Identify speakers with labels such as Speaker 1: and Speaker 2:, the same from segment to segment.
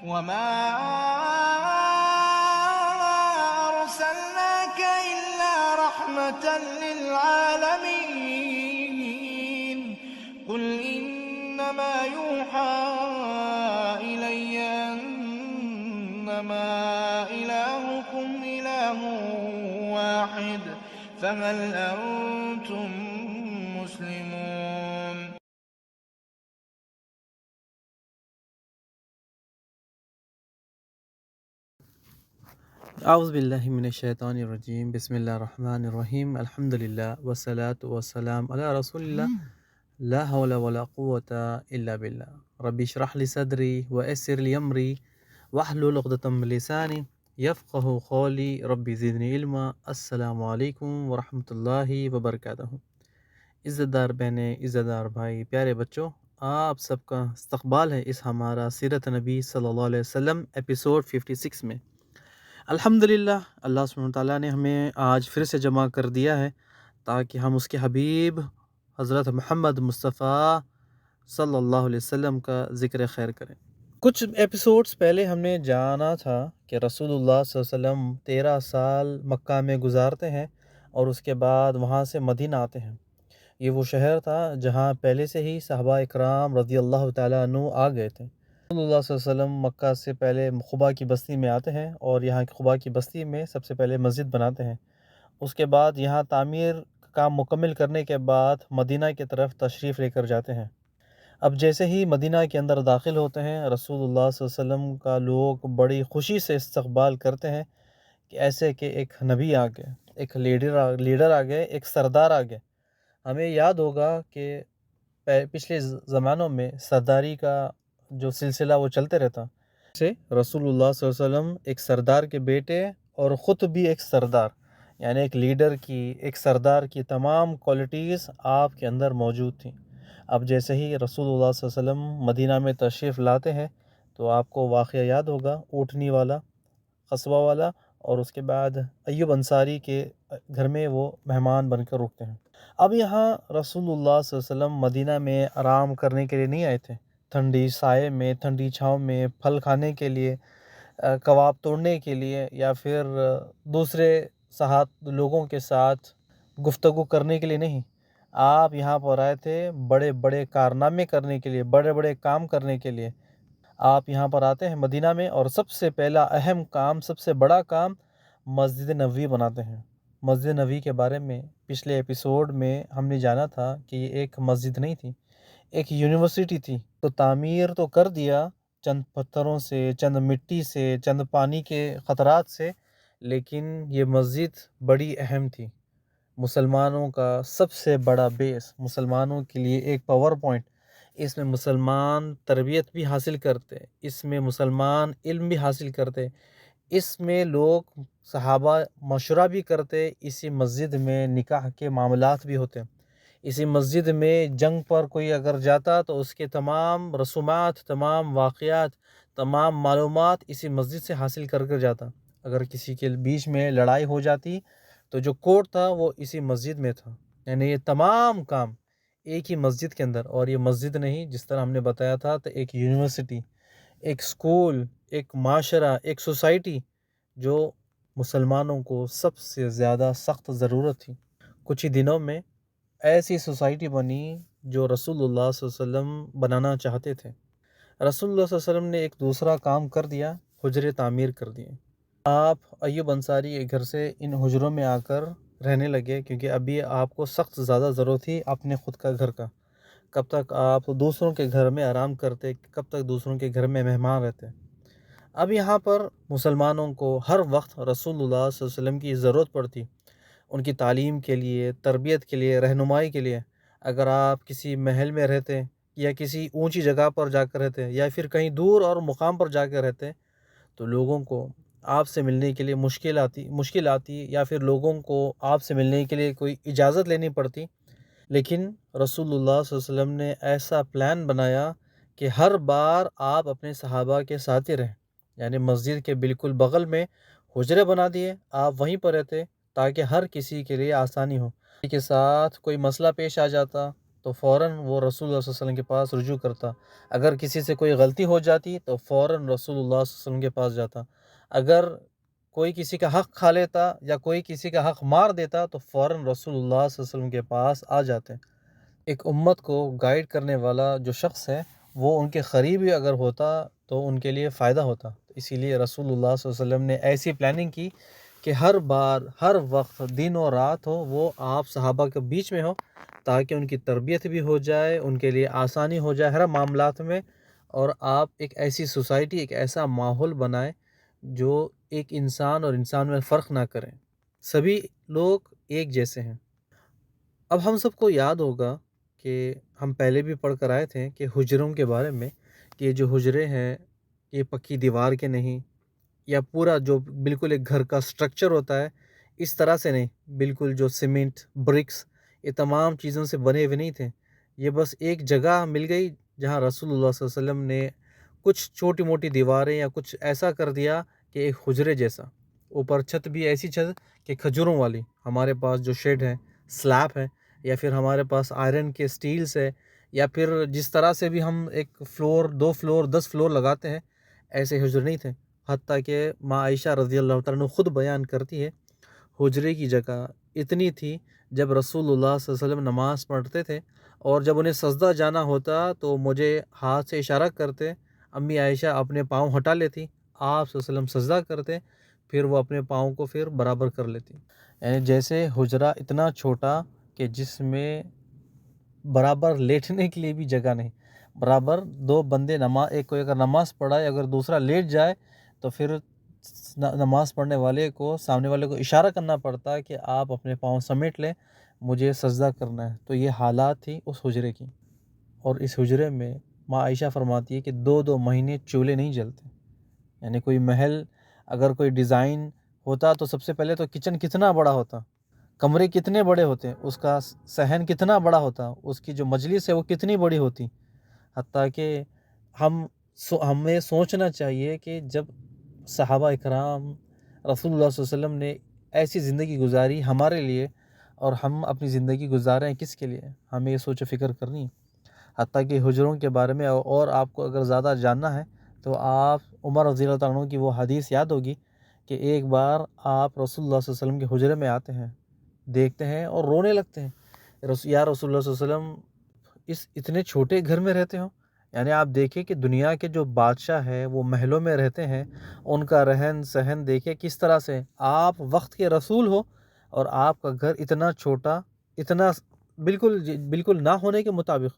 Speaker 1: وما أرسلناك إلا رحمة للعالمين قل إنما يوحى إلي أنما إلهكم إله واحد فهل أنتم مسلمون؟
Speaker 2: اعوذ باللہ من الشیطان الرجیم بسم اللہ الرحمن الرحیم الحمدللہ والصلاة والسلام علی رسول اللہ لا حول ولا قوة الا باللہ رب اشرح لی صدری ویسر لی امری واحلل عقدۃ من لسانی یفقہوا قولی رب زدنی علما۔ السلام علیکم ورحمۃ اللہ وبرکاتہ۔ عزت دار بہنیں، عزت دار بھائی، پیارے بچوں، آپ سب کا استقبال ہے اس ہمارا سیرت نبی صلی اللہ علیہ وسلم ایپیسوڈ 56 میں۔ الحمدللہ اللہ سبحانہ وتعالیٰ نے ہمیں آج پھر سے جمع کر دیا ہے تاکہ ہم اس کے حبیب حضرت محمد مصطفیٰ صلی اللہ علیہ وسلم کا ذکر خیر کریں۔ کچھ ایپیسوڈز پہلے ہم نے جانا تھا کہ رسول اللہ صلی اللہ علیہ وسلم 13 سال مکہ میں گزارتے ہیں اور اس کے بعد وہاں سے مدینہ آتے ہیں۔ یہ وہ شہر تھا جہاں پہلے سے ہی صحابہ اکرام رضی اللہ تعالیٰ عنہ آ گئے تھے۔ رسول اللہ صلی اللہ علیہ وسلم مکہ سے پہلے خبا کی بستی میں آتے ہیں اور یہاں کی خبا کی بستی میں سب سے پہلے مسجد بناتے ہیں۔ اس کے بعد یہاں تعمیر کا کام مکمل کرنے کے بعد مدینہ کی طرف تشریف لے کر جاتے ہیں۔ اب جیسے ہی مدینہ کے اندر داخل ہوتے ہیں، رسول اللہ صلی اللہ علیہ وسلم کا لوگ بڑی خوشی سے استقبال کرتے ہیں کہ ایسے کہ ایک نبی آ گئے، ایک لیڈر آ گئے، ایک سردار آ گئے۔ ہمیں یاد ہوگا کہ پچھلے زمانوں میں سرداری کا جو سلسلہ وہ چلتے رہتا سے رسول اللہ صلی اللہ علیہ وسلم ایک سردار کے بیٹے اور خود بھی ایک سردار، یعنی ایک لیڈر کی، ایک سردار کی تمام کوالٹیز آپ کے اندر موجود تھیں۔ اب جیسے ہی رسول اللہ صلی اللہ علیہ وسلم مدینہ میں تشریف لاتے ہیں تو آپ کو واقعہ یاد ہوگا، اونٹنی والا، قصبہ والا، اور اس کے بعد ایوب انصاری کے گھر میں وہ مہمان بن کر رکتے ہیں۔ اب یہاں رسول اللہ صلی اللہ علیہ وسلم مدینہ میں آرام کرنے کے لیے نہیں آئے تھے، ٹھنڈی سائے میں، ٹھنڈی چھاؤں میں، پھل کھانے کے لیے، کباب توڑنے کے لیے، یا پھر دوسرے لوگوں کے ساتھ گفتگو کرنے کے لیے نہیں۔ آپ یہاں پر آئے تھے بڑے بڑے کارنامے کرنے کے لیے، بڑے بڑے کام کرنے کے لیے۔ آپ یہاں پر آتے ہیں مدینہ میں اور سب سے پہلا اہم کام، سب سے بڑا کام مسجد نبوی بناتے ہیں۔ مسجد نبوی کے بارے میں پچھلے ایپیسوڈ میں ہم نے جانا تھا کہ یہ ایک مسجد نہیں تھی، ایک یونیورسٹی تھی۔ تو تعمیر تو کر دیا چند پتھروں سے، چند مٹی سے، چند پانی کے قطرات سے، لیکن یہ مسجد بڑی اہم تھی۔ مسلمانوں کا سب سے بڑا بیس، مسلمانوں کے لیے ایک پاور پوائنٹ۔ اس میں مسلمان تربیت بھی حاصل کرتے، اس میں مسلمان علم بھی حاصل کرتے، اس میں لوگ صحابہ مشورہ بھی کرتے، اسی مسجد میں نکاح کے معاملات بھی ہوتے۔ اسی مسجد میں جنگ پر کوئی اگر جاتا تو اس کے تمام رسومات، تمام واقعات، تمام معلومات اسی مسجد سے حاصل کر جاتا۔ اگر کسی کے بیچ میں لڑائی ہو جاتی تو جو کورٹ تھا وہ اسی مسجد میں تھا۔ یعنی یہ تمام کام ایک ہی مسجد کے اندر، اور یہ مسجد نہیں، جس طرح ہم نے بتایا تھا، تو ایک یونیورسٹی، ایک سکول، ایک معاشرہ، ایک سوسائٹی جو مسلمانوں کو سب سے زیادہ سخت ضرورت تھی۔ کچھ ہی دنوں میں ایسی سوسائٹی بنی جو رسول اللہ صلی اللہ علیہ وسلم بنانا چاہتے تھے۔ رسول اللہ صلی اللہ علیہ وسلم نے ایک دوسرا کام کر دیا، حجرے تعمیر کر دیے۔ آپ ایوب انصاری کے گھر سے ان حجروں میں آ کر رہنے لگے، کیونکہ ابھی آپ کو سخت زیادہ ضرورت تھی اپنے خود کا گھر کا۔ کب تک آپ دوسروں کے گھر میں آرام کرتے، کب تک دوسروں کے گھر میں مہمان رہتے۔ اب یہاں پر مسلمانوں کو ہر وقت رسول اللہ صلی اللہ علیہ وسلم کی ضرورت پڑتی، ان کی تعلیم کے لیے، تربیت کے لیے، رہنمائی کے لیے۔ اگر آپ کسی محل میں رہتے یا کسی اونچی جگہ پر جا کر رہتے، یا پھر کہیں دور اور مقام پر جا کر رہتے، تو لوگوں کو آپ سے ملنے کے لیے مشکل آتی، یا پھر لوگوں کو آپ سے ملنے کے لیے کوئی اجازت لینی پڑتی۔ لیکن رسول اللہ صلی اللہ علیہ وسلم نے ایسا پلان بنایا کہ ہر بار آپ اپنے صحابہ کے ساتھ ہی رہیں، یعنی مسجد کے بالکل بغل میں حجرے بنا دیے، آپ وہیں پر رہتے تاکہ ہر کسی کے لیے آسانی ہو۔ کسی کے ساتھ کوئی مسئلہ پیش آ جاتا تو فوراً وہ رسول اللہ صلی اللہ علیہ وسلم کے پاس رجوع کرتا، اگر کسی سے کوئی غلطی ہو جاتی تو فوراً رسول اللہ صلی اللہ علیہ وسلم کے پاس جاتا، اگر کوئی کسی کا حق کھا لیتا یا کوئی کسی کا حق مار دیتا تو فوراً رسول اللہ صلی اللہ علیہ وسلم کے پاس آ جاتے۔ ایک امت کو گائیڈ کرنے والا جو شخص ہے وہ ان کے قریبی اگر ہوتا تو ان کے لیے فائدہ ہوتا، اسی لیے رسول اللہ صلی اللہ علیہ وسلم نے ایسی پلاننگ کی کہ ہر بار ہر وقت دن و رات ہو وہ آپ صحابہ کے بیچ میں ہو، تاکہ ان کی تربیت بھی ہو جائے، ان کے لیے آسانی ہو جائے ہر معاملات میں، اور آپ ایک ایسی سوسائٹی، ایک ایسا ماحول بنائیں جو ایک انسان اور انسان میں فرق نہ کریں، سبھی لوگ ایک جیسے ہیں۔ اب ہم سب کو یاد ہوگا کہ ہم پہلے بھی پڑھ کر آئے تھے کہ حجروں کے بارے میں، کہ یہ جو حجرے ہیں یہ پکی دیوار کے نہیں، یا پورا جو بالکل ایک گھر کا سٹرکچر ہوتا ہے اس طرح سے نہیں، بالکل جو سیمنٹ، برکس، یہ تمام چیزوں سے بنے ہوئے نہیں تھے، یہ بس ایک جگہ مل گئی جہاں رسول اللہ صلی اللہ علیہ وسلم نے کچھ چھوٹی موٹی دیواریں یا کچھ ایسا کر دیا کہ ایک حجرے جیسا، اوپر چھت بھی ایسی چھت کہ کھجوروں والی، ہمارے پاس جو شیڈ ہے، سلیب ہے، یا پھر ہمارے پاس آئرن کے سٹیلز ہے، یا پھر جس طرح سے بھی ہم ایک فلور، 2 فلور، 10 فلور لگاتے ہیں، ایسے حجرے نہیں تھے۔ حتیٰ کہ ماں عائشہ رضی اللہ تعالیٰ عنہ خود بیان کرتی ہے حجرے کی جگہ اتنی تھی، جب رسول اللہ صلی اللہ علیہ وسلم نماز پڑھتے تھے اور جب انہیں سجدہ جانا ہوتا تو مجھے ہاتھ سے اشارہ کرتے، امی عائشہ اپنے پاؤں ہٹا لیتی، آپ صلی اللہ علیہ وسلم سجدہ کرتے، پھر وہ اپنے پاؤں کو پھر برابر کر لیتی، یعنی جیسے حجرہ اتنا چھوٹا کہ جس میں برابر لیٹنے کے لیے بھی جگہ نہیں، برابر 2 بندے ایک کوئی اگر نماز پڑھائے اگر دوسرا لیٹ جائے تو پھر نماز پڑھنے والے کو، سامنے والے کو اشارہ کرنا پڑتا ہے کہ آپ اپنے پاؤں سمیٹ لیں، مجھے سجدہ کرنا ہے۔ تو یہ حالات تھی اس حجرے کی، اور اس حجرے میں ماں عائشہ فرماتی ہے کہ 2 مہینے چولہے نہیں جلتے، یعنی کوئی محل اگر کوئی ڈیزائن ہوتا تو سب سے پہلے تو کچن کتنا بڑا ہوتا، کمرے کتنے بڑے ہوتے، اس کا صحن کتنا بڑا ہوتا، اس کی جو مجلس ہے وہ کتنی بڑی ہوتی، حتیٰ کہ ہمیں سوچنا چاہیے کہ جب صحابہ اکرام رسول اللہ صلی اللہ علیہ وسلم نے ایسی زندگی گزاری ہمارے لیے، اور ہم اپنی زندگی گزار رہے ہیں کس کے لیے، ہمیں یہ سوچ و فکر کرنی ہے۔ حتیٰ کہ حجروں کے بارے میں اور آپ کو اگر زیادہ جاننا ہے تو آپ عمر رضی اللہ تعالیٰ عنہ کی وہ حدیث یاد ہوگی کہ ایک بار آپ رسول اللہ صلی اللہ علیہ وسلم کے حجرے میں آتے ہیں، دیکھتے ہیں اور رونے لگتے ہیں، یا رسول اللہ صلی اللہ علیہ وسلم اس اتنے چھوٹے گھر میں رہتے ہو، یعنی آپ دیکھیں کہ دنیا کے جو بادشاہ ہے وہ محلوں میں رہتے ہیں، ان کا رہن سہن دیکھیں کس طرح سے، آپ وقت کے رسول ہو اور آپ کا گھر اتنا چھوٹا، اتنا بالکل نہ ہونے کے مطابق۔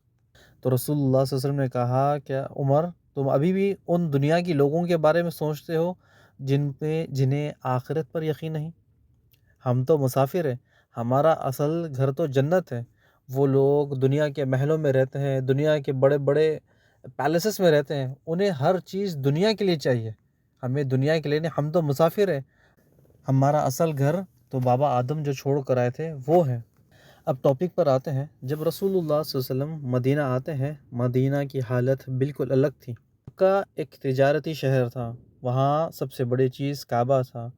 Speaker 2: تو رسول اللہ صلی اللہ علیہ وسلم نے کہا کہ عمر تم ابھی بھی ان دنیا کی لوگوں کے بارے میں سوچتے ہو جنہیں آخرت پر یقین نہیں، ہم تو مسافر ہیں، ہمارا اصل گھر تو جنت ہے، وہ لوگ دنیا کے محلوں میں رہتے ہیں، دنیا کے بڑے بڑے پیلسز میں رہتے ہیں، انہیں ہر چیز دنیا کے لیے چاہیے، ہمیں دنیا کے لیے نہیں، ہم تو مسافر ہیں، ہمارا اصل گھر تو بابا آدم جو چھوڑ کر آئے تھے وہ ہے۔ اب ٹاپک پر آتے ہیں، جب رسول اللہ صلی اللہ علیہ وسلم مدینہ آتے ہیں، مدینہ کی حالت بالکل الگ تھی، مکہ ایک تجارتی شہر تھا، وہاں سب سے بڑی چیز کعبہ تھا،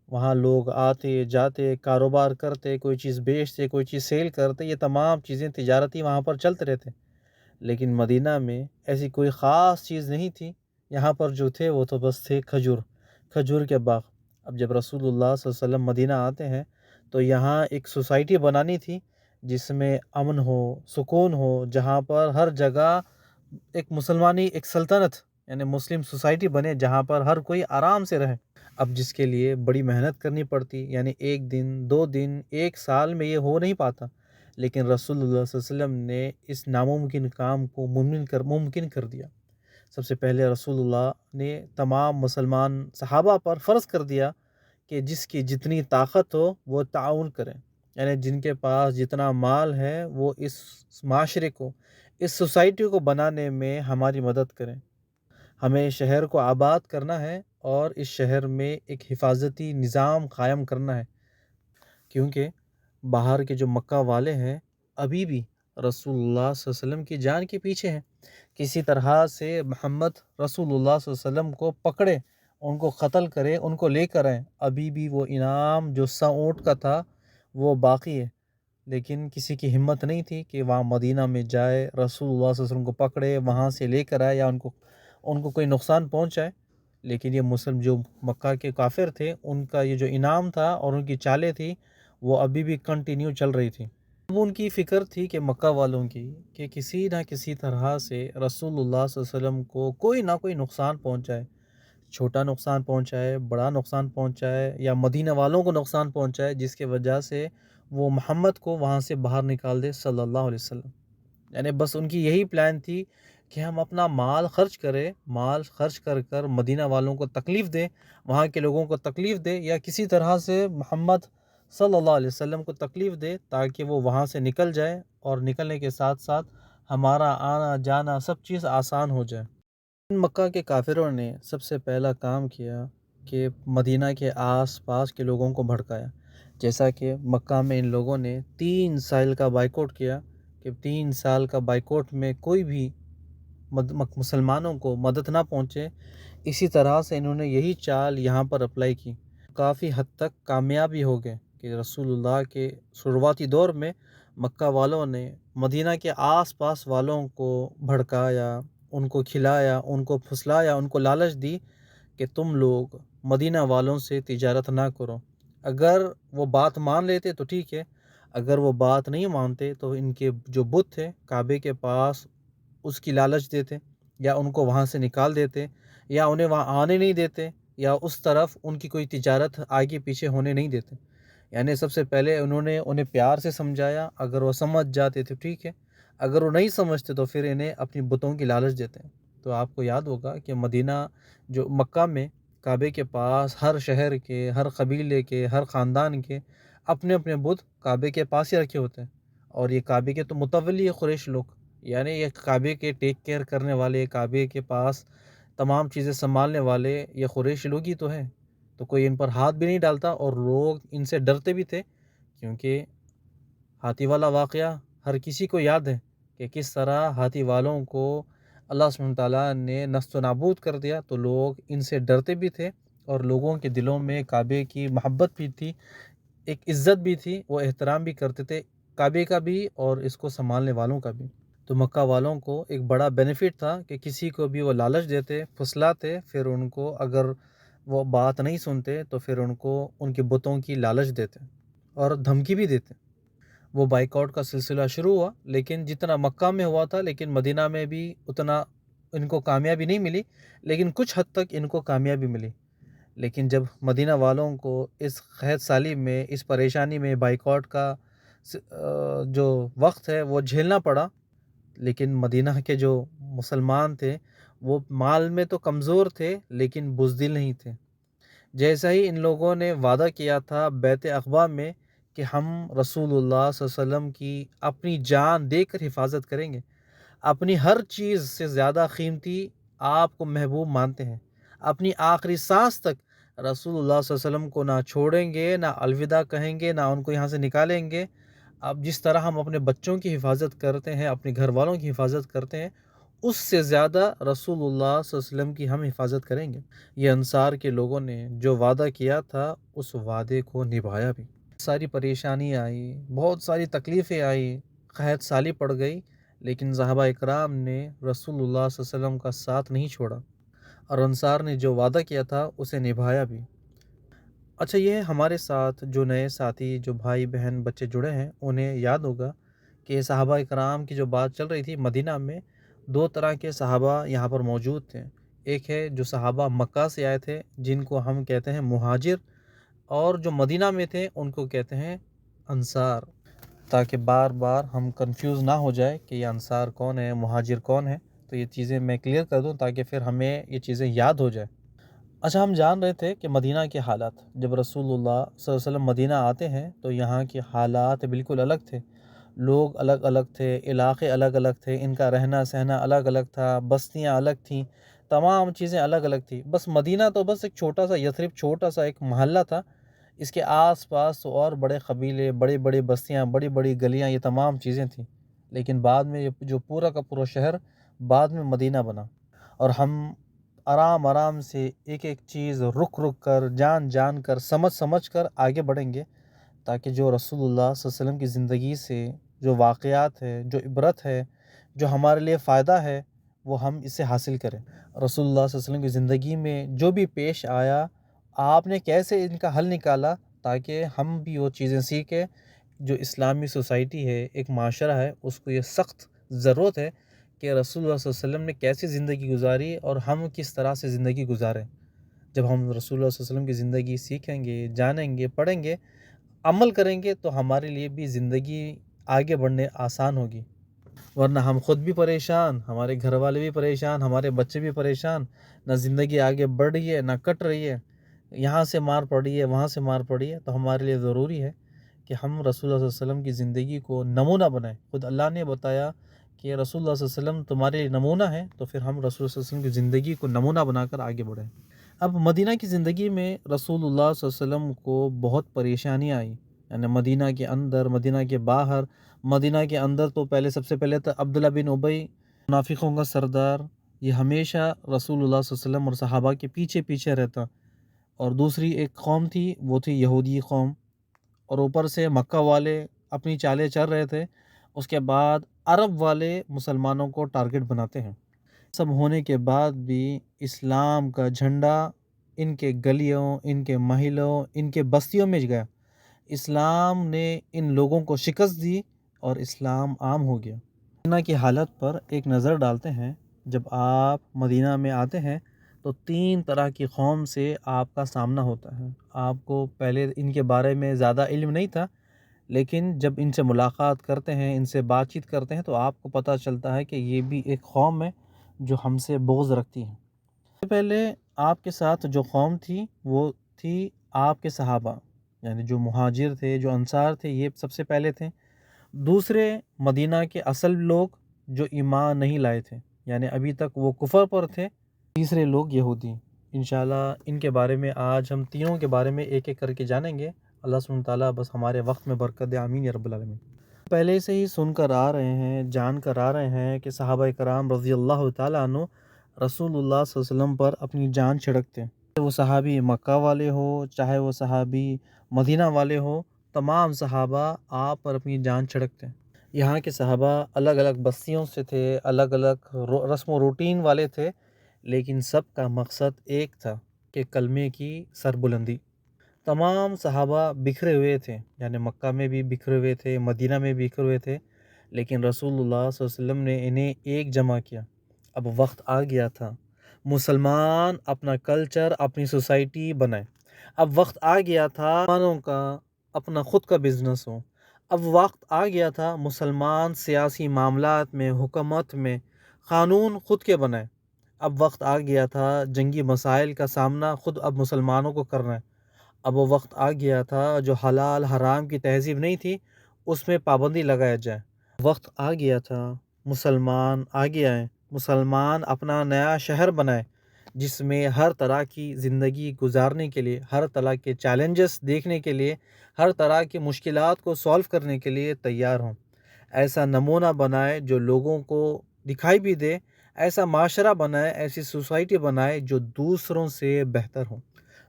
Speaker 2: وہاں لوگ آتے جاتے، کاروبار کرتے، کوئی چیز بیچتے، کوئی چیز سیل کرتے، یہ تمام چیزیں تجارتی وہاں پر چلتے رہتے، لیکن مدینہ میں ایسی کوئی خاص چیز نہیں تھی، یہاں پر جو تھے وہ تو بس تھے کھجور کے باغ۔ اب جب رسول اللہ صلی اللہ علیہ وسلم مدینہ آتے ہیں تو یہاں ایک سوسائٹی بنانی تھی جس میں امن ہو، سکون ہو، جہاں پر ہر جگہ ایک مسلمانی ایک سلطنت یعنی مسلم سوسائٹی بنے جہاں پر ہر کوئی آرام سے رہے۔ اب جس کے لیے بڑی محنت کرنی پڑتی، یعنی 1 دن 2 دن 1 سال میں یہ ہو نہیں پاتا، لیکن رسول اللہ صلی اللہ علیہ وسلم نے اس ناممکن کام کو ممکن کر دیا۔ سب سے پہلے رسول اللہ نے تمام مسلمان صحابہ پر فرض کر دیا کہ جس کی جتنی طاقت ہو وہ تعاون کریں، یعنی جن کے پاس جتنا مال ہے وہ اس معاشرے کو، اس سوسائٹی کو بنانے میں ہماری مدد کریں، ہمیں شہر کو آباد کرنا ہے اور اس شہر میں ایک حفاظتی نظام قائم کرنا ہے، کیونکہ باہر کے جو مکہ والے ہیں ابھی بھی رسول اللہ صلی اللہ علیہ وسلم کی جان کے پیچھے ہیں، کسی طرح سے محمد رسول اللہ صلی اللہ علیہ وسلم کو پکڑے، ان کو قتل کرے، ان کو لے کر آئیں، ابھی بھی وہ انعام جو 100 اونٹ کا تھا وہ باقی ہے، لیکن کسی کی ہمت نہیں تھی کہ وہاں مدینہ میں جائے، رسول اللہ صلی اللہ علیہ وسلم کو پکڑے، وہاں سے لے کر آئے یا ان کو کوئی نقصان پہنچائے۔ لیکن یہ مسلم جو مکہ کے کافر تھے، ان کا یہ جو انعام تھا اور ان کی چالیں تھی وہ ابھی بھی کنٹینیو چل رہی تھی۔ وہ ان کی فکر تھی کہ مکہ والوں کی کہ کسی نہ کسی طرح سے رسول اللہ صلی اللہ علیہ وسلم کو کوئی نہ کوئی نقصان پہنچائے، چھوٹا نقصان پہنچائے، بڑا نقصان پہنچائے، یا مدینہ والوں کو نقصان پہنچائے، جس کی وجہ سے وہ محمد کو وہاں سے باہر نکال دے صلی اللہ علیہ وسلم۔ یعنی بس ان کی یہی پلان تھی کہ ہم اپنا مال خرچ کریں، مال خرچ کر کر مدینہ والوں کو تکلیف دیں، وہاں کے لوگوں کو تکلیف دے، یا کسی طرح سے محمد صلی اللہ علیہ وسلم کو تکلیف دے تاکہ وہ وہاں سے نکل جائے، اور نکلنے کے ساتھ ساتھ ہمارا آنا جانا سب چیز آسان ہو جائے۔ مکہ کے کافروں نے سب سے پہلا کام کیا کہ مدینہ کے آس پاس کے لوگوں کو بھڑکایا، جیسا کہ مکہ میں ان لوگوں نے 3 سال کا بائیکاٹ کیا کہ 3 سال کا بائیکاٹ میں کوئی بھی مسلمانوں کو مدد نہ پہنچے۔ اسی طرح سے انہوں نے یہی چال یہاں پر اپلائی کی، کافی حد تک کامیابی ہو گئے کہ رسول اللہ کے شروعاتی دور میں مکہ والوں نے مدینہ کے آس پاس والوں کو بھڑکایا، ان کو کھلایا، ان کو پھسلایا، ان کو لالچ دی کہ تم لوگ مدینہ والوں سے تجارت نہ کرو۔ اگر وہ بات مان لیتے تو ٹھیک ہے، اگر وہ بات نہیں مانتے تو ان کے جو بت تھے کعبے کے پاس اس کی لالچ دیتے، یا ان کو وہاں سے نکال دیتے، یا انہیں وہاں آنے نہیں دیتے، یا اس طرف ان کی کوئی تجارت آگے پیچھے ہونے نہیں دیتے۔ یعنی سب سے پہلے انہوں نے انہیں پیار سے سمجھایا، اگر وہ سمجھ جاتے تو ٹھیک ہے، اگر وہ نہیں سمجھتے تو پھر انہیں اپنی بتوں کی لالچ دیتے ہیں۔ تو آپ کو یاد ہوگا کہ مدینہ جو مکہ میں کعبے کے پاس ہر شہر کے، ہر قبیلے کے، ہر خاندان کے اپنے اپنے بت کعبے کے پاس ہی رکھے ہوتے ہیں، اور یہ کعبے کے تو متولی ہے قریش لوگ، یعنی یہ کعبے کے ٹیک کیئر کرنے والے، کعبے کے پاس تمام چیزیں سنبھالنے والے یہ قریش لوگ ہی تو ہیں۔ تو کوئی ان پر ہاتھ بھی نہیں ڈالتا، اور لوگ ان سے ڈرتے بھی تھے، کیونکہ ہاتھی والا واقعہ ہر کسی کو یاد ہے کہ کس طرح ہاتھی والوں کو اللہ سبحانہ تعالیٰ نے نست و نابود کر دیا۔ تو لوگ ان سے ڈرتے بھی تھے، اور لوگوں کے دلوں میں کعبے کی محبت بھی تھی، ایک عزت بھی تھی، وہ احترام بھی کرتے تھے کعبے کا بھی اور اس کو سنبھالنے والوں کا بھی۔ تو مکہ والوں کو ایک بڑا بینیفٹ تھا کہ کسی کو بھی وہ لالچ دیتے، پھسلاتے، پھر ان کو اگر وہ بات نہیں سنتے تو پھر ان کو ان کے بتوں کی لالچ دیتے اور دھمکی بھی دیتے۔ وہ بائیکاٹ کا سلسلہ شروع ہوا، لیکن جتنا مکہ میں ہوا تھا لیکن مدینہ میں بھی اتنا ان کو کامیابی نہیں ملی، لیکن کچھ حد تک ان کو کامیابی ملی۔ لیکن جب مدینہ والوں کو اس قحط سالی میں، اس پریشانی میں بائیکاٹ کا جو وقت ہے وہ جھیلنا پڑا، لیکن مدینہ کے جو مسلمان تھے وہ مال میں تو کمزور تھے لیکن بزدل نہیں تھے۔ جیسا ہی ان لوگوں نے وعدہ کیا تھا بیعت عقبہ میں کہ ہم رسول اللہ صلی اللہ علیہ وسلم کی اپنی جان دے کر حفاظت کریں گے، اپنی ہر چیز سے زیادہ قیمتی آپ کو محبوب مانتے ہیں، اپنی آخری سانس تک رسول اللہ صلی اللہ علیہ وسلم کو نہ چھوڑیں گے، نہ الوداع کہیں گے، نہ ان کو یہاں سے نکالیں گے۔ اب جس طرح ہم اپنے بچوں کی حفاظت کرتے ہیں، اپنے گھر والوں کی حفاظت کرتے ہیں، اس سے زیادہ رسول اللہ صلی اللہ علیہ وسلم کی ہم حفاظت کریں گے۔ یہ انصار کے لوگوں نے جو وعدہ کیا تھا اس وعدے کو نبھایا بھی۔ ساری پریشانی آئی، بہت ساری تکلیفیں آئی، قحط سالی پڑ گئی، لیکن صحابہ اکرام نے رسول اللہ صلی اللہ علیہ وسلم کا ساتھ نہیں چھوڑا، اور انصار نے جو وعدہ کیا تھا اسے نبھایا بھی۔ اچھا، یہ ہمارے ساتھ جو نئے ساتھی، جو بھائی بہن بچے جڑے ہیں، انہیں یاد ہوگا کہ صحابہ اکرام کی جو بات چل رہی تھی، مدینہ میں 2 طرح کے صحابہ یہاں پر موجود تھے۔ ایک ہے جو صحابہ مکہ سے آئے تھے جن کو ہم کہتے ہیں مہاجر، اور جو مدینہ میں تھے ان کو کہتے ہیں انصار، تاکہ بار بار ہم کنفیوز نہ ہو جائے کہ یہ انصار کون ہے، مہاجر کون ہے، تو یہ چیزیں میں کلیئر کر دوں تاکہ پھر ہمیں یہ چیزیں یاد ہو جائے۔ اچھا، ہم جان رہے تھے کہ مدینہ کے حالات، جب رسول اللہ صلی اللہ علیہ وسلم مدینہ آتے ہیں تو یہاں کے حالات بالکل الگ تھے، لوگ الگ الگ تھے، علاقے الگ الگ تھے، ان کا رہنا سہنا الگ الگ تھا، بستیاں الگ تھیں، تمام چیزیں الگ الگ تھیں۔ بس مدینہ تو بس ایک چھوٹا سا یثرب، چھوٹا سا ایک محلہ تھا، اس کے آس پاس تو اور بڑے قبیلے، بڑی بڑی بستیاں، بڑی بڑی گلیاں، یہ تمام چیزیں تھیں۔ لیکن بعد میں یہ جو پورا کا پورا شہر بعد میں مدینہ بنا، اور ہم آرام آرام سے ایک ایک چیز رک رک کر، جان جان کر، سمجھ سمجھ کر آگے بڑھیں گے تاکہ جو رسول اللہ صلی اللہ علیہ وسلم کی زندگی سے جو واقعات ہے، جو عبرت ہے، جو ہمارے لیے فائدہ ہے، وہ ہم اسے حاصل کریں۔ رسول اللہ صلی اللہ علیہ وسلم کی زندگی میں جو بھی پیش آیا، آپ نے کیسے ان کا حل نکالا، تاکہ ہم بھی وہ چیزیں سیکھیں۔ جو اسلامی سوسائٹی ہے، ایک معاشرہ ہے، اس کو یہ سخت ضرورت ہے کہ رسول اللہ صلی اللہ علیہ وسلم نے کیسی زندگی گزاری اور ہم کس طرح سے زندگی گزاریں۔ جب ہم رسول اللہ صلی اللہ علیہ وسلم کی زندگی سیکھیں گے، جانیں گے، پڑھیں گے، عمل کریں گے، تو ہمارے لیے بھی زندگی آگے بڑھنے آسان ہوگی۔ ورنہ ہم خود بھی پریشان، ہمارے گھر والے بھی پریشان، ہمارے بچے بھی پریشان، نہ زندگی آگے بڑھ رہی ہے نہ کٹ رہی ہے، یہاں سے مار پڑ رہی ہے وہاں سے مار پڑ رہی ہے۔ تو ہمارے لیے ضروری ہے کہ ہم رسول اللہ صلی اللہ علیہ وسلم کی زندگی کو نمونہ بنائیں۔ خود اللہ نے بتایا کہ رسول اللہ صلی اللہ علیہ وسلم تمہارے لیے نمونہ ہے، تو پھر ہم رسول اللہ صلی اللہ علیہ وسلم کی زندگی کو نمونہ بنا کر آگے بڑھیں۔ اب مدینہ کی زندگی میں رسول اللہ صلی اللہ علیہ وسلم کو بہت پریشانیاں آئیں، یعنی مدینہ کے اندر، مدینہ کے باہر۔ مدینہ کے اندر تو سب سے پہلے تو عبداللہ بن ابی، منافقوں کا سردار، یہ ہمیشہ رسول اللہ صلی اللہ علیہ وسلم اور صحابہ کے پیچھے پیچھے رہتا۔ اور دوسری ایک قوم تھی، وہ تھی یہودی قوم، اور اوپر سے مکہ والے اپنی چالیں چل رہے تھے۔ اس کے بعد عرب والے مسلمانوں کو ٹارگٹ بناتے ہیں۔ سب ہونے کے بعد بھی اسلام کا جھنڈا ان کے گلیوں، ان کے محلوں، ان کے بستیوں میں گیا۔ اسلام نے ان لوگوں کو شکست دی اور اسلام عام ہو گیا۔ مدینہ کی حالت پر ایک نظر ڈالتے ہیں۔ جب آپ مدینہ میں آتے ہیں تو 3 طرح کی قوم سے آپ کا سامنا ہوتا ہے۔ آپ کو پہلے ان کے بارے میں زیادہ علم نہیں تھا، لیکن جب ان سے ملاقات کرتے ہیں، ان سے بات چیت کرتے ہیں، تو آپ کو پتہ چلتا ہے کہ یہ بھی ایک قوم ہے جو ہم سے بغض رکھتی ہے۔ سب سے پہلے آپ کے ساتھ جو قوم تھی وہ تھی آپ کے صحابہ، یعنی جو مہاجر تھے، جو انصار تھے، یہ سب سے پہلے تھے۔ دوسرے مدینہ کے اصل لوگ جو ایمان نہیں لائے تھے، یعنی ابھی تک وہ کفر پر تھے۔ تیسرے لوگ یہودی۔ انشاءاللہ ان کے بارے میں آج ہم تینوں کے بارے میں ایک ایک کر کے جانیں گے۔ اللہ سبحانہ تعالیٰ بس ہمارے وقت میں برکت دے، آمین یا رب العالمین۔ پہلے سے ہی سن کر آ رہے ہیں، جان کر آ رہے ہیں کہ صحابہ کرام رضی اللہ تعالیٰ عنہ رسول اللہ صلی اللہ علیہ وسلم پر اپنی جان چھڑکتے ہیں۔ چاہے وہ صحابی مکہ والے ہو، چاہے وہ صحابی مدینہ والے ہو، تمام صحابہ آپ پر اپنی جان چھڑکتے ہیں۔ یہاں کے صحابہ الگ الگ بستیوں سے تھے، الگ الگ رسم و روٹین والے تھے، لیکن سب کا مقصد ایک تھا کہ کلمے کی سربلندی۔ تمام صحابہ بکھرے ہوئے تھے، یعنی مکہ میں بھی بکھرے ہوئے تھے، مدینہ میں بھی بکھرے ہوئے تھے، لیکن رسول اللہ صلی اللہ علیہ وسلم نے انہیں ایک جمع کیا۔ اب وقت آ گیا تھا مسلمان اپنا کلچر، اپنی سوسائٹی بنائے۔ اب وقت آ گیا تھا مسلمانوں کا اپنا خود کا بزنس ہو۔ اب وقت آ گیا تھا مسلمان سیاسی معاملات میں، حکومت میں قانون خود کے بنائے۔ اب وقت آ گیا تھا جنگی مسائل کا سامنا خود اب مسلمانوں کو کرنا ہے۔ اب وہ وقت آ گیا تھا جو حلال حرام کی تہذیب نہیں تھی، اس میں پابندی لگایا جائے۔ وقت آ گیا تھا مسلمان آگے آئیں، مسلمان اپنا نیا شہر بنائے، جس میں ہر طرح کی زندگی گزارنے کے لیے، ہر طرح کے چیلنجز دیکھنے کے لیے، ہر طرح کی مشکلات کو سولو کرنے کے لیے تیار ہوں۔ ایسا نمونہ بنائے جو لوگوں کو دکھائی بھی دے، ایسا معاشرہ بنائے، ایسی سوسائٹی بنائے جو دوسروں سے بہتر ہو۔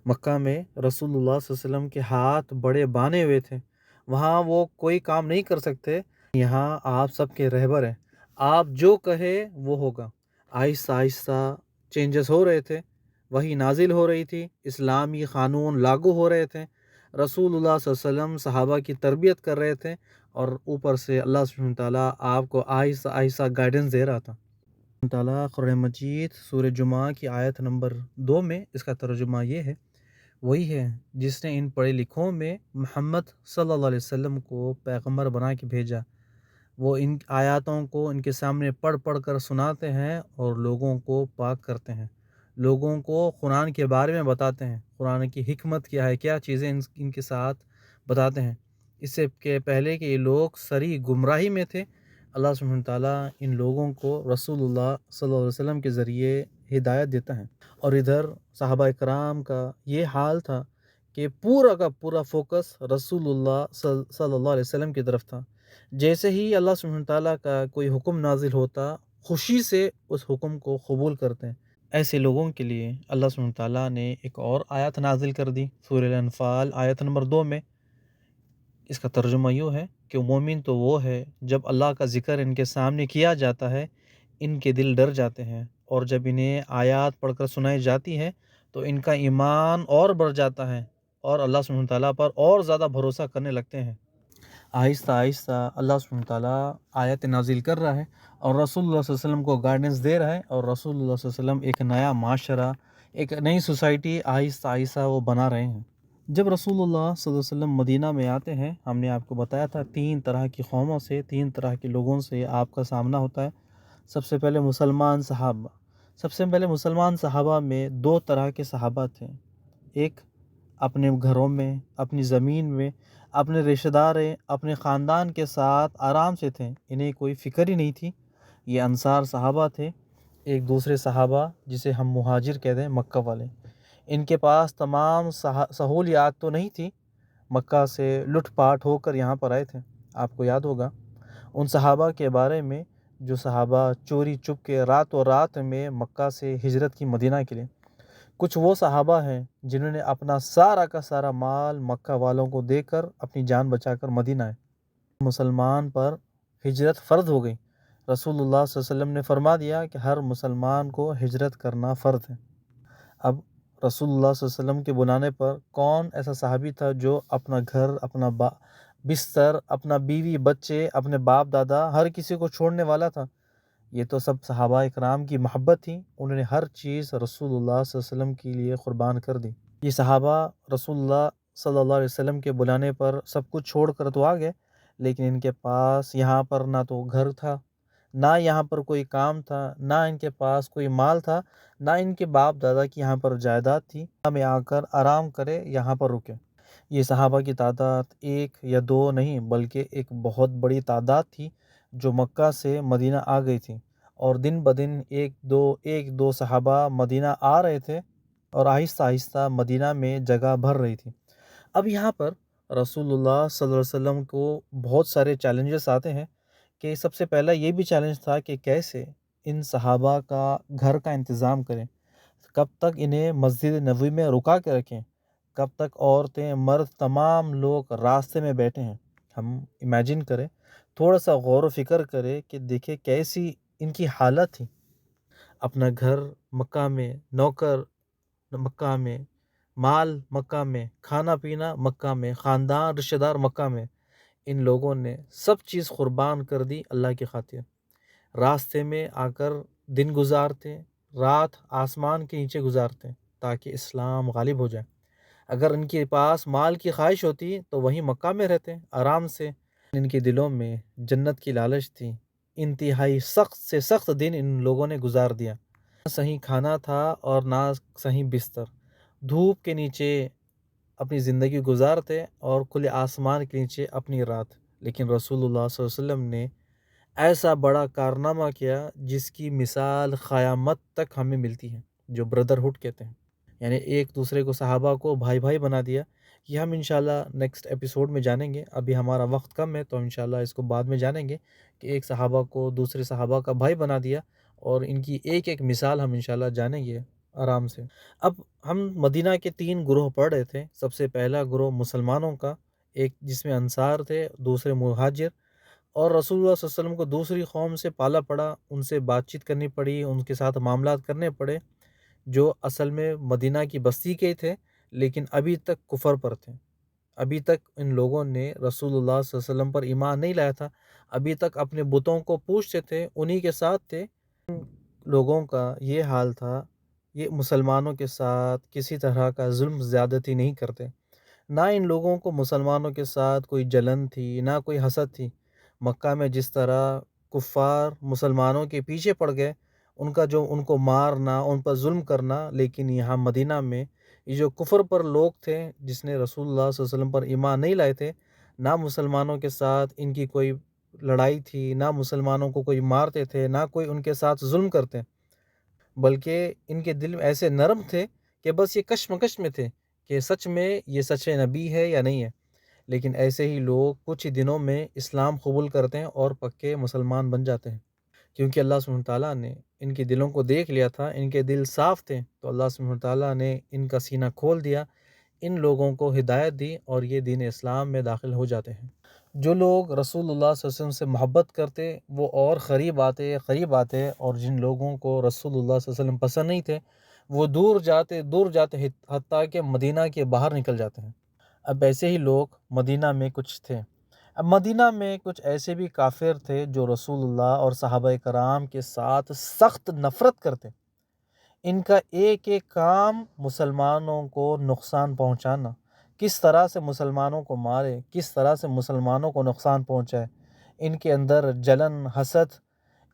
Speaker 2: مکہ میں رسول اللہ صلی اللہ علیہ وسلم کے ہاتھ بڑے باندھے ہوئے تھے، وہاں وہ کوئی کام نہیں کر سکتے۔ یہاں آپ سب کے رہبر ہیں، آپ جو کہے وہ ہوگا۔ آہستہ آہستہ چینجز ہو رہے تھے، وہی نازل ہو رہی تھی، اسلامی قانون لاگو ہو رہے تھے، رسول اللہ صلی اللہ علیہ وسلم صحابہ کی تربیت کر رہے تھے، اور اوپر سے اللہ سبحانہ تعالیٰ آپ کو آہستہ آہستہ گائیڈنس دے رہا تھا۔ اللہ تعالیٰ قرآن مجید سورہ جمعہ کی آیت نمبر 2 میں اس کا ترجمہ یہ ہے، وہی ہے جس نے ان پڑھے لکھوں میں محمد صلی اللہ علیہ وسلم کو پیغمبر بنا کے بھیجا۔ وہ ان آیاتوں کو ان کے سامنے پڑھ پڑھ کر سناتے ہیں اور لوگوں کو پاک کرتے ہیں، لوگوں کو قرآن کے بارے میں بتاتے ہیں، قرآن کی حکمت کیا ہے، کیا چیزیں ان کے ساتھ بتاتے ہیں۔ اس سے کہ پہلے کہ یہ لوگ سری گمراہی میں تھے، اللہ سبحانہ تعالیٰ ان لوگوں کو رسول اللہ صلی اللہ علیہ وسلم کے ذریعے ہدایت دیتا ہے۔ اور ادھر صحابہ کرام کا یہ حال تھا کہ پورا کا پورا فوکس رسول اللہ صلی اللہ علیہ وسلم کی طرف تھا۔ جیسے ہی اللہ سبحانہ تعالیٰ کا کوئی حکم نازل ہوتا، خوشی سے اس حکم کو قبول کرتے ہیں۔ ایسے لوگوں کے لیے اللہ سبحانہ تعالیٰ نے ایک اور آیت نازل کر دی، سورہ الانفال آیت نمبر 2 میں، اس کا ترجمہ یوں ہے کہ مومن تو وہ ہے جب اللہ کا ذکر ان کے سامنے کیا جاتا ہے ان کے دل ڈر جاتے ہیں، اور جب انہیں آیات پڑھ کر سنائی جاتی ہے تو ان کا ایمان اور بڑھ جاتا ہے اور اللہ سبحانہ تعالیٰ پر اور زیادہ بھروسہ کرنے لگتے ہیں۔ آہستہ آہستہ اللہ سبحانہ تعالیٰ آیت نازل کر رہا ہے اور رسول اللہ صلی اللہ علیہ وسلم کو گائیڈنس دے رہا ہے، اور رسول اللہ صلی اللہ علیہ وسلم ایک نیا معاشرہ، ایک نئی سوسائٹی آہستہ آہستہ وہ بنا رہے ہیں۔ جب رسول اللہ صلی اللہ علیہ وسلم مدینہ میں آتے ہیں، ہم نے آپ کو بتایا تھا 3 طرح کی قوموں سے، 3 طرح کے لوگوں سے آپ کا سامنا ہوتا ہے۔ سب سے پہلے مسلمان صحابہ، سب سے پہلے مسلمان صحابہ میں 2 طرح کے صحابہ تھے۔ ایک اپنے گھروں میں، اپنی زمین میں، اپنے رشتہ دار، اپنے خاندان کے ساتھ آرام سے تھے، انہیں کوئی فکر ہی نہیں تھی۔ یہ انصار صحابہ تھے۔ ایک دوسرے صحابہ جسے ہم مہاجر کہتے ہیں، مکہ والے، ان کے پاس تمام سہولیات تو نہیں تھی، مکہ سے لٹ پاٹ ہو کر یہاں پر آئے تھے۔ آپ کو یاد ہوگا ان صحابہ کے بارے میں جو صحابہ چوری چپ کے راتوں رات میں مکہ سے ہجرت کی مدینہ کے لیے۔ کچھ وہ صحابہ ہیں جنہوں نے اپنا سارا کا سارا مال مکہ والوں کو دے کر اپنی جان بچا کر مدینہ آئے۔ مسلمان پر ہجرت فرض ہو گئی۔ رسول اللہ صلی اللہ علیہ وسلم نے فرما دیا کہ ہر مسلمان کو ہجرت کرنا فرض ہے۔ اب رسول اللہ صلی اللہ علیہ وسلم کے بلانے پر کون ایسا صحابی تھا جو اپنا گھر، اپنا بستر، اپنا بیوی بچے، اپنے باپ دادا، ہر کسی کو چھوڑنے والا تھا؟ یہ تو سب صحابہ اکرام کی محبت تھی، انہوں نے ہر چیز رسول اللہ صلی اللہ علیہ وسلم کے لیے قربان کر دی۔ یہ صحابہ رسول اللہ صلی اللہ علیہ وسلم کے بلانے پر سب کچھ چھوڑ کر تو آ گئے، لیکن ان کے پاس یہاں پر نہ تو گھر تھا، نہ یہاں پر کوئی کام تھا، نہ ان کے پاس کوئی مال تھا، نہ ان کے باپ دادا کی یہاں پر جائیداد تھی میں آ کر آرام کرے، یہاں پر رکے۔ یہ صحابہ کی تعداد 1 یا 2 نہیں بلکہ ایک بہت بڑی تعداد تھی جو مکہ سے مدینہ آ گئی تھی، اور دن بدن ایک دو صحابہ مدینہ آ رہے تھے، اور آہستہ آہستہ مدینہ میں جگہ بھر رہی تھی۔ اب یہاں پر رسول اللہ صلی اللہ علیہ وسلم کو بہت سارے چیلنجز آتے ہیں، کہ سب سے پہلا یہ بھی چیلنج تھا کہ کیسے ان صحابہ کا گھر کا انتظام کریں، کب تک انہیں مسجد نبوی میں رکا کے رکھیں، کب تک عورتیں مرد تمام لوگ راستے میں بیٹھے ہیں۔ ہم امیجن کریں، تھوڑا سا غور و فکر کریں کہ دیکھیں کیسی ان کی حالت تھی۔ اپنا گھر مکہ میں، نوکر مکہ میں، مال مکہ میں، کھانا پینا مکہ میں، خاندان رشتہ دار مکہ میں، ان لوگوں نے سب چیز قربان کر دی اللہ کی خاطر۔ راستے میں آ کر دن گزارتے، رات آسمان کے نیچے گزارتے تاکہ اسلام غالب ہو جائے۔ اگر ان کے پاس مال کی خواہش ہوتی تو وہیں مکہ میں رہتے آرام سے۔ ان کے دلوں میں جنت کی لالچ تھی۔ انتہائی سخت سے سخت دن ان لوگوں نے گزار دیا، نہ صحیح کھانا تھا اور نہ صحیح بستر، دھوپ کے نیچے اپنی زندگی گزارتے اور کھلے آسمان کے نیچے اپنی رات۔ لیکن رسول اللہ صلی اللہ علیہ وسلم نے ایسا بڑا کارنامہ کیا جس کی مثال قیامت تک ہمیں ملتی ہے، جو بردرہڈ کہتے ہیں، یعنی ایک دوسرے کو صحابہ کو بھائی بھائی بنا دیا۔ یہ ہم انشاءاللہ نیکسٹ ایپیسوڈ میں جانیں گے، ابھی ہمارا وقت کم ہے تو انشاءاللہ اس کو بعد میں جانیں گے کہ ایک صحابہ کو دوسرے صحابہ کا بھائی بنا دیا، اور ان کی ایک ایک مثال ہم انشاءاللہ جانیں گے آرام سے۔ اب ہم مدینہ کے 3 گروہ پڑھ رہے تھے۔ سب سے پہلا گروہ مسلمانوں کا، ایک جس میں انصار تھے، دوسرے مہاجر، اور رسول اللہ صلی اللہ علیہ وسلم کو دوسری قوم سے پالا پڑا، ان سے بات چیت کرنی پڑی، ان کے ساتھ معاملات کرنے پڑے، جو اصل میں مدینہ کی بستی کے تھے لیکن ابھی تک کفر پر تھے۔ ابھی تک ان لوگوں نے رسول اللہ صلی اللہ علیہ وسلم پر ایمان نہیں لایا تھا، ابھی تک اپنے بتوں کو پوجتے تھے، انہی کے ساتھ تھے۔ لوگوں کا یہ حال تھا، یہ مسلمانوں کے ساتھ کسی طرح کا ظلم زیادتی نہیں کرتے، نہ ان لوگوں کو مسلمانوں کے ساتھ کوئی جلن تھی، نہ کوئی حسد تھی۔ مکہ میں جس طرح کفار مسلمانوں کے پیچھے پڑ گئے، ان کا جو ان کو مارنا، ان پر ظلم کرنا، لیکن یہاں مدینہ میں یہ جو کفر پر لوگ تھے جس نے رسول اللہ صلی اللہ علیہ وسلم پر ایمان نہیں لائے تھے، نہ مسلمانوں کے ساتھ ان کی کوئی لڑائی تھی، نہ مسلمانوں کو کوئی مارتے تھے، نہ کوئی ان کے ساتھ ظلم کرتے، بلکہ ان کے دل ایسے نرم تھے کہ بس یہ کشمکش میں تھے کہ سچ میں یہ سچے نبی ہے یا نہیں ہے۔ لیکن ایسے ہی لوگ کچھ ہی دنوں میں اسلام قبول کرتے ہیں اور پکے مسلمان بن جاتے ہیں، کیونکہ اللہ سبحانہ تعالیٰ نے ان کے دلوں کو دیکھ لیا تھا، ان کے دل صاف تھے، تو اللہ سبحانہ تعالیٰ نے ان کا سینہ کھول دیا ان لوگوں کو ہدایت دی اور یہ دین اسلام میں داخل ہو جاتے ہیں۔ جو لوگ رسول اللہ صلی اللہ علیہ وسلم سے محبت کرتے وہ اور قریب آتے، اور جن لوگوں کو رسول اللہ صلی اللہ علیہ وسلم پسند نہیں تھے وہ دور جاتے حتیٰ کہ مدینہ کے باہر نکل جاتے ہیں۔ اب ایسے ہی لوگ مدینہ میں کچھ تھے۔ اب مدینہ میں کچھ ایسے بھی کافر تھے جو رسول اللہ اور صحابہ کرام کے ساتھ سخت نفرت کرتے۔ ان کا ایک ایک کام مسلمانوں کو نقصان پہنچانا، کس طرح سے مسلمانوں کو مارے، کس طرح سے مسلمانوں کو نقصان پہنچائے۔ ان کے اندر جلن، حسد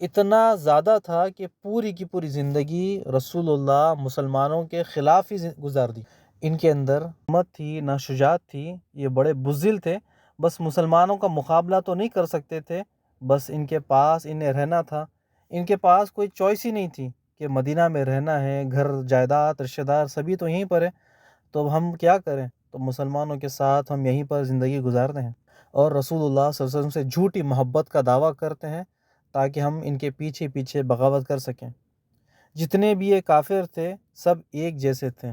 Speaker 2: اتنا زیادہ تھا کہ پوری کی پوری زندگی رسول اللہ مسلمانوں کے خلاف ہی گزار دی۔ ان کے اندر ہمت تھی نہ شجاعت تھی، یہ بڑے بزدل تھے، بس مسلمانوں کا مقابلہ تو نہیں کر سکتے تھے، بس ان کے پاس انہیں رہنا تھا۔ ان کے پاس کوئی چوائس ہی نہیں تھی کہ مدینہ میں رہنا ہے، گھر جائیداد رشتہ دار سبھی تو یہیں پر ہے، تو ہم کیا کریں، تو مسلمانوں کے ساتھ ہم یہیں پر زندگی گزارتے ہیں اور رسول اللہ صلی اللہ علیہ وسلم سے جھوٹی محبت کا دعویٰ کرتے ہیں تاکہ ہم ان کے پیچھے پیچھے بغاوت کر سکیں۔ جتنے بھی یہ کافر تھے سب ایک جیسے تھے،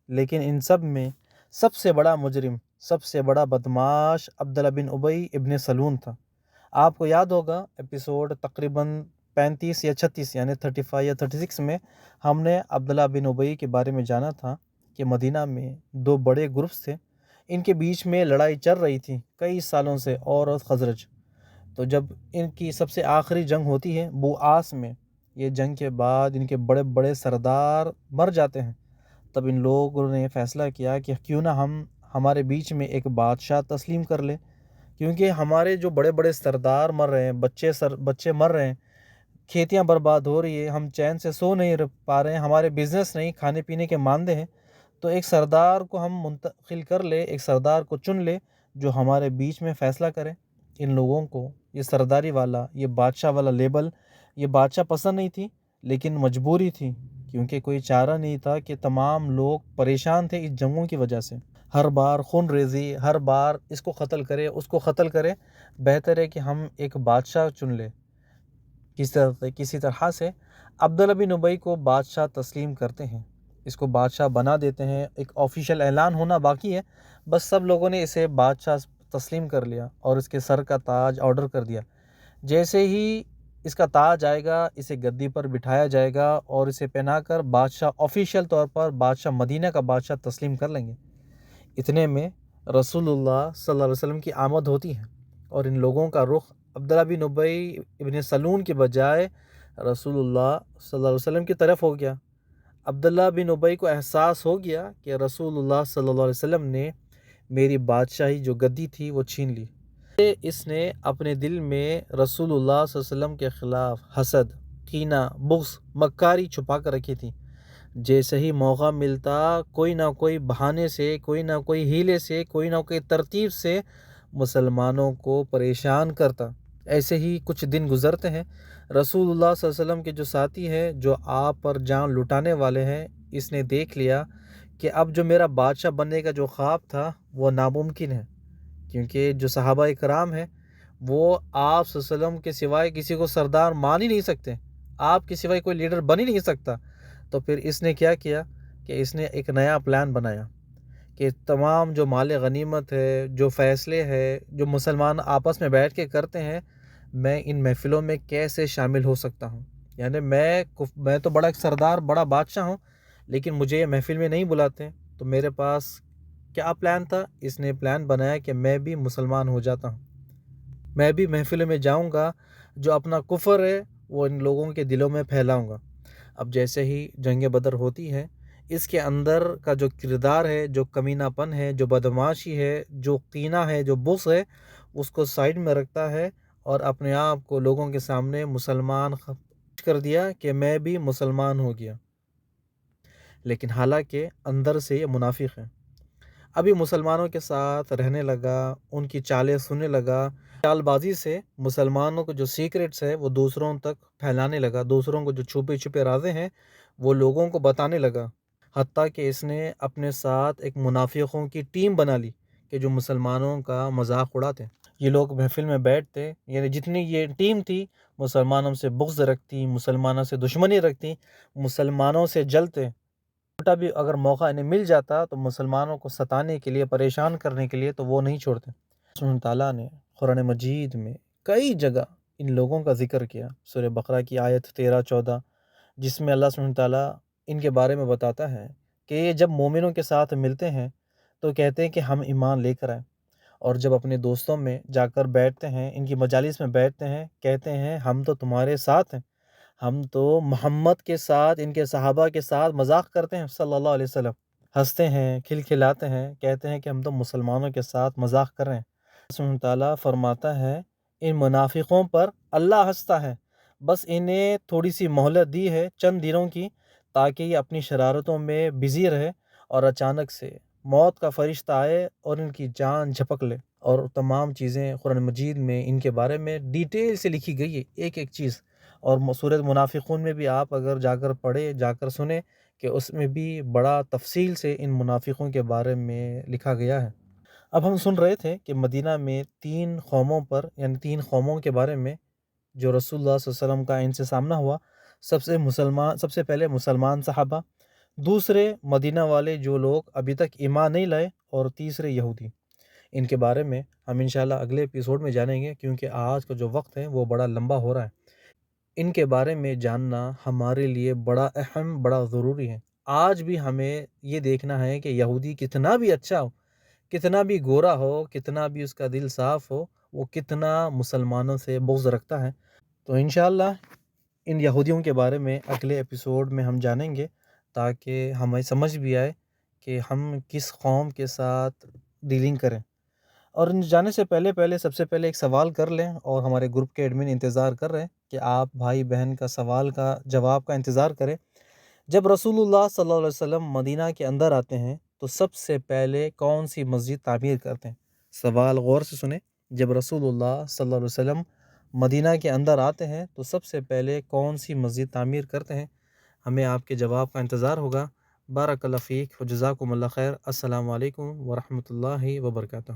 Speaker 2: لیکن ان سب میں سب سے بڑا مجرم، سب سے بڑا بدماش عبداللہ بن ابی ابن سلول تھا۔ آپ کو یاد ہوگا ایپیسوڈ تقریباً 35 یا 36 یعنی 35 یا 36 میں ہم نے عبداللہ بن ابی کے بارے میں جانا تھا کہ مدینہ میں دو بڑے گروپس تھے، ان کے بیچ میں لڑائی چل رہی تھی کئی سالوں سے، اوس خزرج۔ تو جب ان کی سب سے آخری جنگ ہوتی ہے بوآس میں، یہ جنگ کے بعد ان کے بڑے بڑے سردار مر جاتے ہیں، تب ان لوگوں نے فیصلہ کیا کہ کیوں نہ ہمارے بیچ میں ایک بادشاہ تسلیم کر لے، کیونکہ ہمارے جو بڑے بڑے سردار مر رہے ہیں، بچے مر رہے ہیں، کھیتیاں برباد ہو رہی ہے، ہم چین سے سو نہیں پا رہے ہیں، ہمارے بزنس نہیں، کھانے پینے کے ماندے ہیں، تو ایک سردار کو ہم منتقل کر لے، ایک سردار کو چن لے جو ہمارے بیچ میں فیصلہ کرے۔ ان لوگوں کو یہ سرداری والا، یہ بادشاہ والا لیبل، یہ بادشاہ پسند نہیں تھی، لیکن مجبوری تھی، کیونکہ کوئی چارہ نہیں تھا کہ تمام لوگ پریشان تھے اس جنگوں کی وجہ سے۔ ہر بار خون ریزی، ہر بار اس کو قتل کرے اس کو قتل کرے، بہتر ہے کہ ہم ایک بادشاہ چن لے۔ کسی طرح سے عبداللہ بن ابی کو بادشاہ تسلیم کرتے ہیں، اس کو بادشاہ بنا دیتے ہیں، ایک آفیشیل اعلان ہونا باقی ہے، بس سب لوگوں نے اسے بادشاہ تسلیم کر لیا اور اس کے سر کا تاج آرڈر کر دیا۔ جیسے ہی اس کا تاج آئے گا اسے گدی پر بٹھایا جائے گا اور اسے پہنا کر بادشاہ آفیشیل طور پر بادشاہ مدینہ کا بادشاہ تسلیم کر لیں گے۔ اتنے میں رسول اللہ صلی اللہ علیہ وسلم کی آمد ہوتی ہے اور ان لوگوں کا رخ عبداللہ بن ابی ابن سلول کے بجائے رسول اللہ صلی اللہ علیہ وسلم کی طرف ہو گیا۔ عبداللہ بن ابی کو احساس ہو گیا کہ رسول اللہ صلی اللہ علیہ وسلم نے میری بادشاہی جو گدی تھی وہ چھین لی۔ اس نے اپنے دل میں رسول اللہ صلی اللہ علیہ وسلم کے خلاف حسد، کینہ، بغض، مکاری چھپا کر رکھی تھی۔ جیسے ہی موقع ملتا کوئی نہ کوئی بہانے سے، کوئی نہ کوئی ہیلے سے، کوئی نہ کوئی ترتیب سے مسلمانوں کو پریشان کرتا۔ ایسے ہی کچھ دن گزرتے ہیں، رسول اللہ صلی اللہ علیہ وسلم کے جو ساتھی ہیں، جو آپ پر جان لٹانے والے ہیں، اس نے دیکھ لیا کہ اب جو میرا بادشاہ بننے کا جو خواب تھا وہ ناممکن ہے، کیونکہ جو صحابہ کرام ہیں وہ آپ صلی اللہ علیہ وسلم کے سوائے کسی کو سردار مان ہی نہیں سکتے، آپ کے سوائے کوئی لیڈر بن ہی نہیں سکتا۔ تو پھر اس نے کیا کیا کہ اس نے ایک نیا پلان بنایا کہ تمام جو مال غنیمت ہے، جو فیصلے ہے، جو مسلمان آپس میں بیٹھ کے کرتے ہیں، میں ان محفلوں میں کیسے شامل ہو سکتا ہوں، یعنی میں تو بڑا ایک سردار، بڑا بادشاہ ہوں، لیکن مجھے یہ محفل میں نہیں بلاتے، تو میرے پاس کیا پلان تھا؟ اس نے پلان بنایا کہ میں بھی مسلمان ہو جاتا ہوں، میں بھی محفلوں میں جاؤں گا، جو اپنا کفر ہے وہ ان لوگوں کے دلوں میں پھیلاؤں گا۔ اب جیسے ہی جنگ بدر ہوتی ہے، اس کے اندر کا جو کردار ہے، جو کمینہ پن ہے، جو بدمعاشی ہے، جو کینہ ہے، جو بغض ہے، اس کو سائڈ میں رکھتا ہے اور اپنے آپ کو لوگوں کے سامنے مسلمان کر دیا کہ میں بھی مسلمان ہو گیا، لیکن حالانکہ اندر سے یہ منافق ہے۔ ابھی مسلمانوں کے ساتھ رہنے لگا، ان کی چالیں سننے لگا، چال بازی سے مسلمانوں کو جو سیکریٹس ہے وہ دوسروں تک پھیلانے لگا، دوسروں کو جو چھپے چھپے رازیں ہیں وہ لوگوں کو بتانے لگا، حتیٰ کہ اس نے اپنے ساتھ ایک منافقوں کی ٹیم بنا لی کہ جو مسلمانوں کا مذاق اڑاتے۔ یہ لوگ محفل میں بیٹھتے، یعنی جتنی یہ ٹیم تھی مسلمانوں سے بغض رکھتی، مسلمانوں سے دشمنی رکھتی، مسلمانوں سے جلتے، چھوٹا بھی اگر موقع انہیں مل جاتا تو مسلمانوں کو ستانے کے لیے، پریشان کرنے کے لیے تو وہ نہیں چھوڑتے۔ سبحانہ تعالیٰ نے قرآن مجید میں کئی جگہ ان لوگوں کا ذکر کیا۔ سورہ بقرہ کی آیت 13-14 جس میں اللہ سبحانہ تعالیٰ ان کے بارے میں بتاتا ہے کہ یہ جب مومنوں کے ساتھ ملتے ہیں تو کہتے ہیں کہ ہم ایمان لے کر آئیں، اور جب اپنے دوستوں میں جا کر بیٹھتے ہیں، ان کی مجالس میں بیٹھتے ہیں، کہتے ہیں ہم تو تمہارے ساتھ ہیں، ہم تو محمد کے ساتھ، ان کے صحابہ کے ساتھ مذاق کرتے ہیں صلی اللہ علیہ وسلم، ہنستے ہیں، کھلکھلاتے ہیں، کہتے ہیں کہ ہم تو مسلمانوں کے ساتھ مذاق کر رہے ہیں۔ سبحانہ تعالیٰ فرماتا ہے ان منافقوں پر اللہ ہنستا ہے، بس انہیں تھوڑی سی مہلت دی ہے چند دنوں کی، تاکہ یہ اپنی شرارتوں میں بزی رہے اور اچانک سے موت کا فرشتہ آئے اور ان کی جان جھپک لے۔ اور تمام چیزیں قرآن مجید میں ان کے بارے میں ڈیٹیل سے لکھی گئی ہے، ایک ایک چیز۔ اور سورۃ منافقون میں بھی آپ اگر جا کر پڑھیں، جا کر سنیں کہ اس میں بھی بڑا تفصیل سے ان منافقوں کے بارے میں لکھا گیا ہے۔ اب ہم سن رہے تھے کہ مدینہ میں 3 قوموں پر، یعنی 3 قوموں کے بارے میں جو رسول اللہ صلی اللہ علیہ وسلم کا ان سے سامنا ہوا۔ سب سے پہلے مسلمان صحابہ، دوسرے مدینہ والے جو لوگ ابھی تک ایمان نہیں لائے، اور تیسرے یہودی۔ ان کے بارے میں ہم انشاءاللہ اگلے ایپیسوڈ میں جانیں گے، کیونکہ آج کا جو وقت ہے وہ بڑا لمبا ہو رہا ہے۔ ان کے بارے میں جاننا ہمارے لیے بڑا اہم، بڑا ضروری ہے۔ آج بھی ہمیں یہ دیکھنا ہے کہ یہودی کتنا بھی اچھا ہو، کتنا بھی گورا ہو، کتنا بھی اس کا دل صاف ہو، وہ کتنا مسلمانوں سے بغض رکھتا ہے۔ تو انشاءاللہ ان یہودیوں کے بارے میں اگلے ایپیسوڈ میں ہم جانیں گے، تاکہ ہمیں سمجھ بھی آئے کہ ہم کس قوم کے ساتھ ڈیلنگ کریں۔ اور ان جانے سے پہلے سب سے پہلے ایک سوال کر لیں، اور ہمارے گروپ کے ایڈمن انتظار کر رہے ہیں کہ آپ بھائی بہن کا سوال کا جواب کا انتظار کریں۔ جب رسول اللہ صلی اللہ علیہ وسلم مدینہ کے اندر آتے ہیں تو سب سے پہلے کون سی مسجد تعمیر کرتے ہیں؟ سوال غور سے سنیں۔ جب رسول اللہ صلی اللہ علیہ وسلم مدینہ کے اندر آتے ہیں تو سب سے پہلے کون سی مسجد تعمیر کرتے ہیں؟ ہمیں آپ کے جواب کا انتظار ہوگا۔ بارک اللہ فیک و جزاکم اللہ خیر۔ السلام علیکم ورحمۃ اللہ وبرکاتہ۔